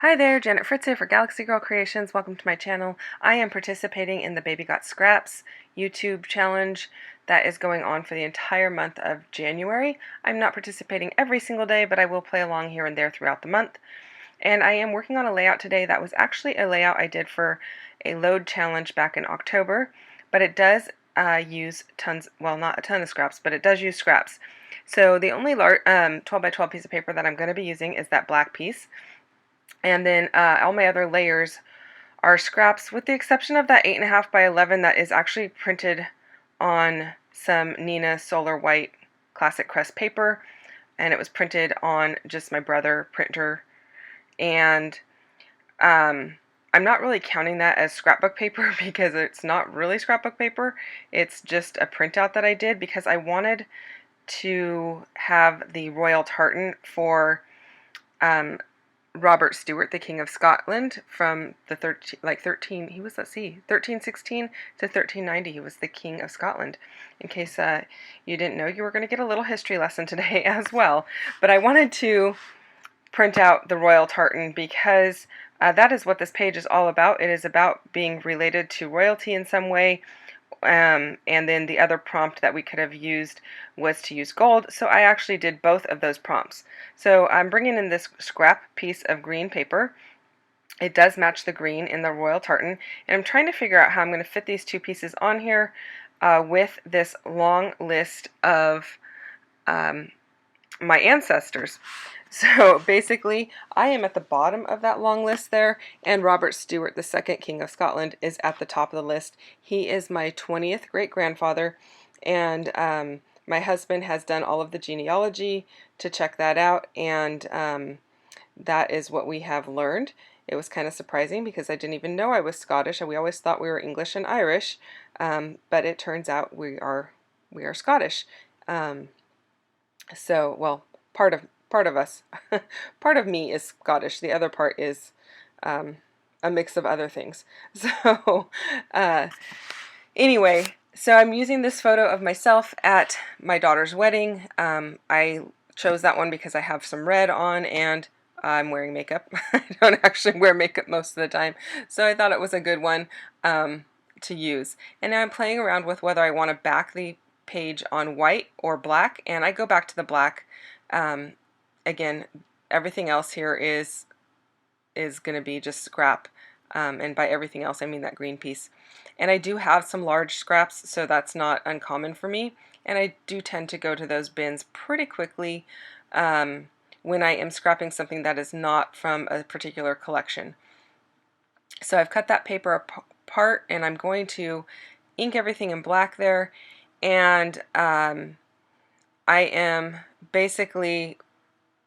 Hi there, Janet Fritz here for Galaxy Girl Creations. Welcome to my channel. I am participating in the Baby Got Scraps YouTube challenge that is going on for the entire month of January. I'm not participating every single day, but I will play along here and there throughout the month. And I am working on a layout today that was actually a layout I did for a load challenge back in October, but it does use tons, well, not a ton of scraps, but it does use scraps. So the only 12 by 12 piece of paper that I'm going to be using is that black piece. And then all my other layers are scraps, with the exception of that 8.5 by 11 that is actually printed on some Nina Solar White Classic Crest paper, and it was printed on just my brother printer. And I'm not really counting that as scrapbook paper because it's not really scrapbook paper. It's just a printout that I did because I wanted to have the Royal Tartan for Robert Stewart, the King of Scotland, from the 1316 to 1390. He was the King of Scotland. In case you didn't know, you were going to get a little history lesson today as well. But I wanted to print out the Royal Tartan because that is what this page is all about. It is about being related to royalty in some way. And then the other prompt that we could have used was to use gold, so I actually did both of those prompts. So I'm bringing in this scrap piece of green paper. It does match the green in the Royal Tartan, and I'm trying to figure out how I'm going to fit these two pieces on here with this long list of my ancestors. So basically, I am at the bottom of that long list there, and Robert Stewart, the second King of Scotland, is at the top of the list. He is my 20th great-grandfather, and my husband has done all of the genealogy to check that out, and that is what we have learned. It was kind of surprising because I didn't even know I was Scottish, and we always thought we were English and Irish, but it turns out we are Scottish. So, well, part of us, part of me is Scottish. The other part is a mix of other things. So, anyway, so I'm using this photo of myself at my daughter's wedding. I chose that one because I have some red on and I'm wearing makeup. I don't actually wear makeup most of the time, so I thought it was a good one to use. And now I'm playing around with whether I want to back the page on white or black, and I go back to the black. Again, everything else here is going to be just scrap, and by everything else I mean that green piece. And I do have some large scraps, so that's not uncommon for me, and I do tend to go to those bins pretty quickly when I am scrapping something that is not from a particular collection. So I've cut that paper apart, and I'm going to ink everything in black there, and I am basically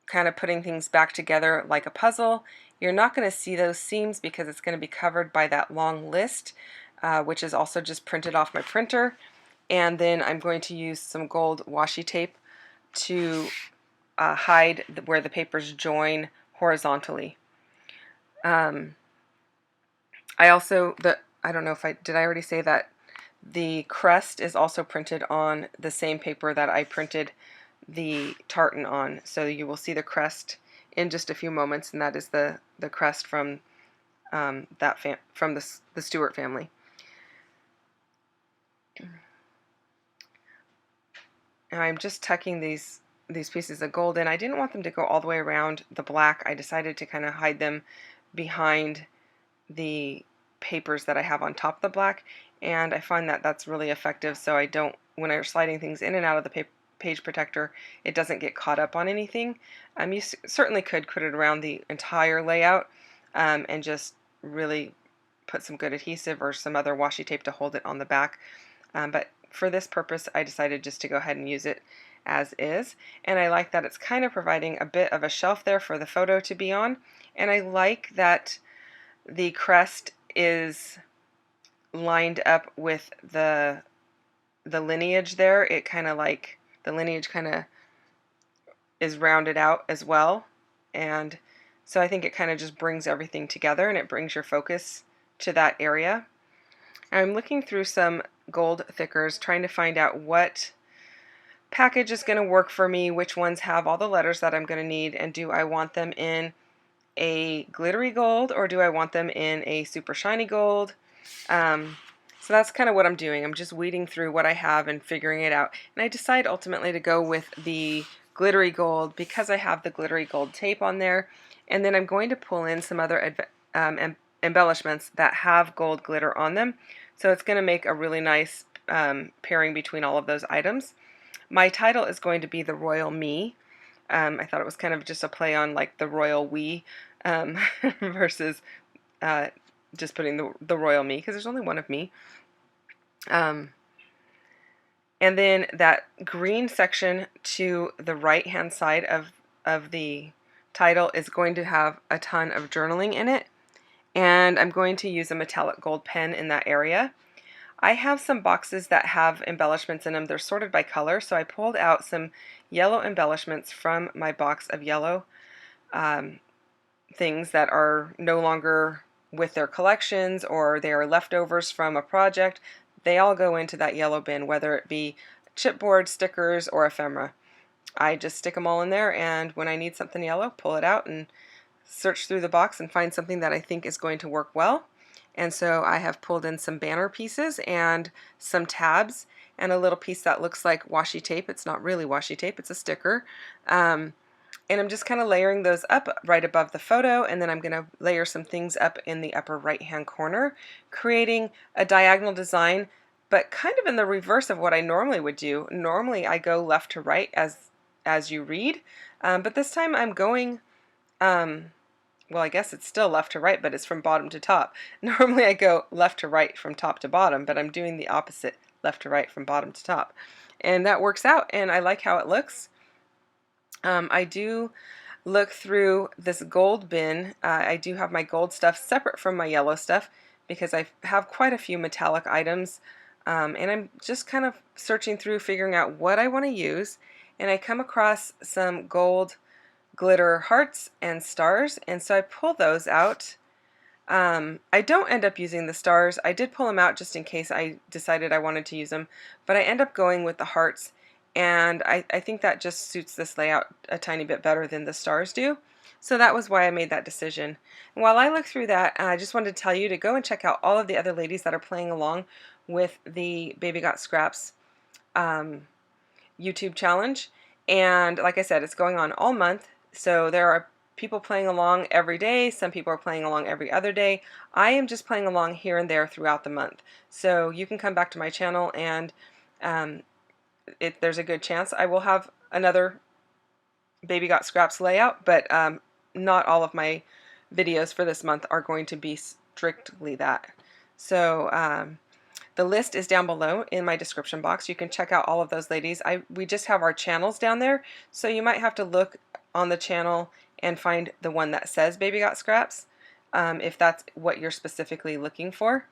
kind of putting things back together like a puzzle. You're not going to see those seams because it's going to be covered by that long list, which is also just printed off my printer. And then I'm going to use some gold washi tape to hide where the papers join horizontally. I also, I don't know if did I already say that the crest is also printed on the same paper that I printed the tartan on. So you will see the crest in just a few moments, and that is the crest from from the Stewart family. And I'm just tucking these pieces of gold in. I didn't want them to go all the way around the black. I decided to kind of hide them behind the papers that I have on top of the black, and I find that that's really effective, so I don't, when I'm sliding things in and out of the page protector, it doesn't get caught up on anything. You certainly could put it around the entire layout and just really put some good adhesive or some other washi tape to hold it on the back, but for this purpose I decided just to go ahead and use it as is. And I like that it's kind of providing a bit of a shelf there for the photo to be on, and I like that the crest is lined up with the lineage there. It kind of like, the lineage kind of is rounded out as well, and so I think it kind of just brings everything together, and it brings your focus to that area. I'm looking through some gold thickers trying to find out what package is going to work for me, which ones have all the letters that I'm going to need, and do I want them in a glittery gold or do I want them in a super shiny gold? So that's kind of what I'm doing. I'm just weeding through what I have and figuring it out. And I decide ultimately to go with the glittery gold because I have the glittery gold tape on there. And then I'm going to pull in some other embellishments that have gold glitter on them. So it's going to make a really nice pairing between all of those items. My title is going to be The Royal Me. I thought it was kind of just a play on like the Royal We versus just putting the Royal Me, because there's only one of me. And then that green section to the right hand side of the title is going to have a ton of journaling in it, and I'm going to use a metallic gold pen in that area. I have some boxes that have embellishments in them. They're sorted by color, so I pulled out some yellow embellishments from my box of yellow things that are no longer with their collections or they are leftovers from a project. They all go into that yellow bin, whether it be chipboard, stickers, or ephemera. I just stick them all in there, and when I need something yellow, pull it out and search through the box and find something that I think is going to work well. And so I have pulled in some banner pieces and some tabs and a little piece that looks like washi tape. It's not really washi tape, it's a sticker. And I'm just kind of layering those up right above the photo, and then I'm going to layer some things up in the upper right hand corner, creating a diagonal design, but kind of in the reverse of what I normally would do. Normally I go left to right as you read, but this time I'm going, well, I guess it's still left to right, but it's from bottom to top. Normally I go left to right from top to bottom, but I'm doing the opposite, left to right from bottom to top. And that works out, and I like how it looks. I do look through this gold bin. I do have my gold stuff separate from my yellow stuff because I have quite a few metallic items, and I'm just kind of searching through, figuring out what I want to use, and I come across some gold glitter hearts and stars, and so I pull those out. I don't end up using the stars. I did pull them out just in case I decided I wanted to use them, but I end up going with the hearts, and I think that just suits this layout a tiny bit better than the stars do. So that was why I made that decision. And while I look through that, I just wanted to tell you to go and check out all of the other ladies that are playing along with the Baby Got Scraps YouTube challenge. And like I said, it's going on all month, so there are people playing along every day. Some people are playing along every other day. I am just playing along here and there throughout the month. So you can come back to my channel, and there's a good chance I will have another Baby Got Scraps layout, but not all of my videos for this month are going to be strictly that. So the list is down below in my description box. You can check out all of those ladies. We just have our channels down there, so you might have to look on the channel and find the one that says Baby Got Scraps, if that's what you're specifically looking for,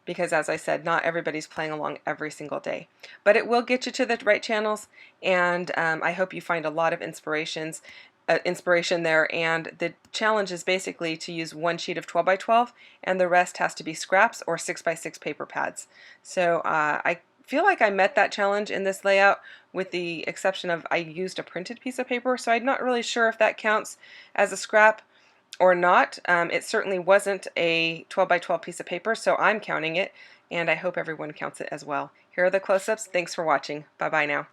because as I said, not everybody's playing along every single day. But it will get you to the right channels, and I hope you find a lot of inspiration there. And the challenge is basically to use one sheet of 12 by 12, and the rest has to be scraps or 6 by 6 paper pads. So I feel like I met that challenge in this layout, with the exception of I used a printed piece of paper, so I'm not really sure if that counts as a scrap or not. It certainly wasn't a 12 by 12 piece of paper, so I'm counting it, and I hope everyone counts it as well. Here are the close-ups. Thanks for watching. Bye-bye now.